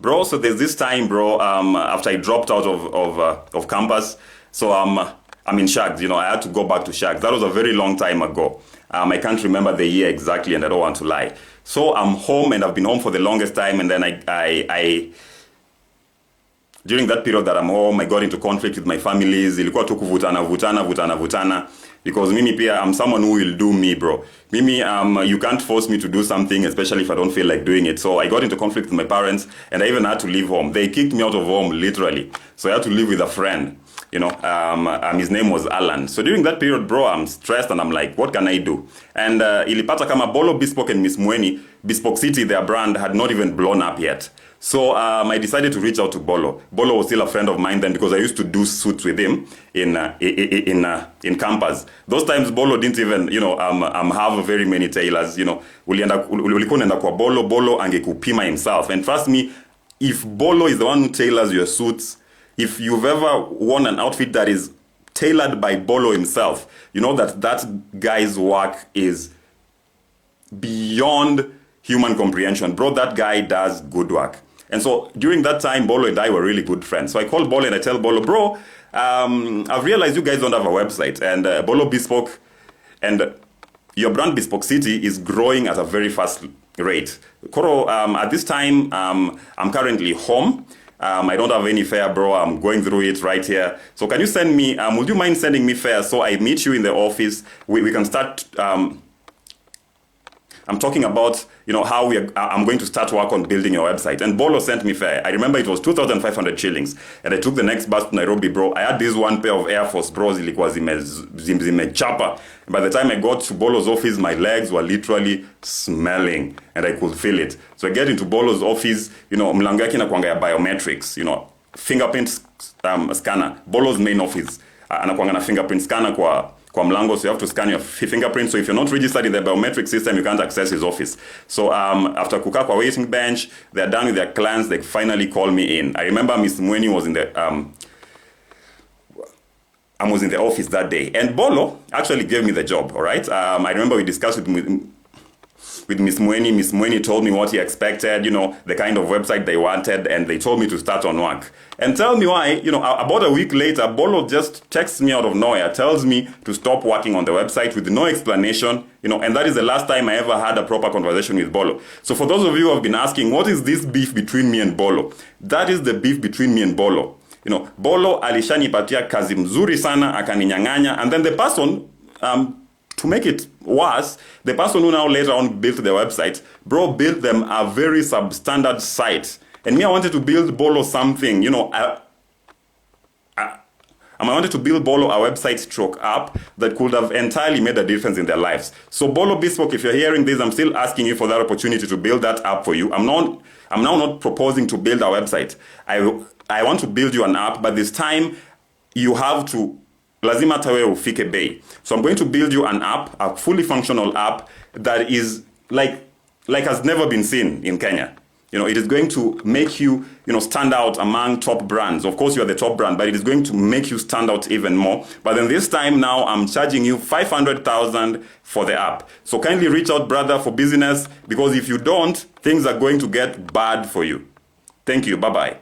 Bro, so there's this time, bro, after I dropped out of campus, so I'm in Shags, I had to go back to Shags. That was a very long time ago. I can't remember the year exactly, and I don't want to lie. So I'm home, and I've been home for the longest time, and then I during that period that I'm home, I got into conflict with my families. Ilikuwa tu vutana. Because mimi pia, I'm someone who will do me, bro. Mimi, you can't force me to do something, especially if I don't feel like doing it. So I got into conflict with my parents, and I even had to leave home. They kicked me out of home, literally. So I had to live with a friend. His name was Alan. So during that period, bro, I'm stressed, and I'm like, what can I do? And ilipata kama Bolo, Bespoke, and Miss Mueni, Bespoke City, their brand, had not even blown up yet. So I decided to reach out to Bolo. Bolo was still a friend of mine then because I used to do suits with him in campus. Those times Bolo didn't even, have very many tailors. Ulikuwa unaenda kwa Bolo angekupima himself. And trust me, if Bolo is the one who tailors your suits, if you've ever worn an outfit that is tailored by Bolo himself, you know that guy's work is beyond human comprehension. Bro, that guy does good work. And so during that time, Bolo and I were really good friends. So I called Bolo and I tell Bolo, bro, I've realized you guys don't have a website. And Bolo Bespoke and your brand Bespoke City is growing at a very fast rate. Koro, at this time, I'm currently home. I don't have any fare, bro. I'm going through it right here. So can you send me, would you mind sending me fare so I meet you in the office? We can start, I'm talking about, how I'm going to start work on building your website. And Bolo sent me fare. I remember it was 2,500 shillings. And I took the next bus to Nairobi, bro. I had this one pair of Air Force bros. Ilikuwa zimechapa. By the time I got to Bolo's office, my legs were literally smelling. And I could feel it. So I get into Bolo's office, mlango yake inakuanga ya biometrics, fingerprint scanner. Bolo's main office. Anakuanga na fingerprint scanner kwa mlango, so you have to scan your fingerprint. So if you're not registered in the biometric system, you can't access his office. So after kukaa kwa waiting bench, they're done with their clients, they finally call me in. I remember Miss Mueni was in the I was in the office that day, and Bolo actually gave me the job. All right, I remember we discussed with Miss Mueni. Miss Mueni told me what he expected, the kind of website they wanted, and they told me to start on work. And tell me why, about a week later, Bolo just texts me out of nowhere, tells me to stop working on the website with no explanation, and that is the last time I ever had a proper conversation with Bolo. So for those of you who have been asking, what is this beef between me and Bolo? That is the beef between me and Bolo. Bolo alishanipatia kazi mzuri sana, akaninyang'anya, and then the person, to make it worse, the person who now later on built the website, bro, built them a very substandard site. And me, I wanted to build Bolo something, I wanted to build Bolo a website stroke app that could have entirely made a difference in their lives. So Bolo Bespoke, if you're hearing this, I'm still asking you for that opportunity to build that app for you. I'm now not proposing to build a website. I want to build you an app, but this time you have to lazima tawe ufike bei. So I'm going to build you an app, a fully functional app that is like has never been seen in Kenya. It is going to make you, stand out among top brands. Of course, you are the top brand, but it is going to make you stand out even more. But then this time now, I'm charging you 500,000 for the app. So kindly reach out, brother, for business, because if you don't, things are going to get bad for you. Thank you. Bye-bye.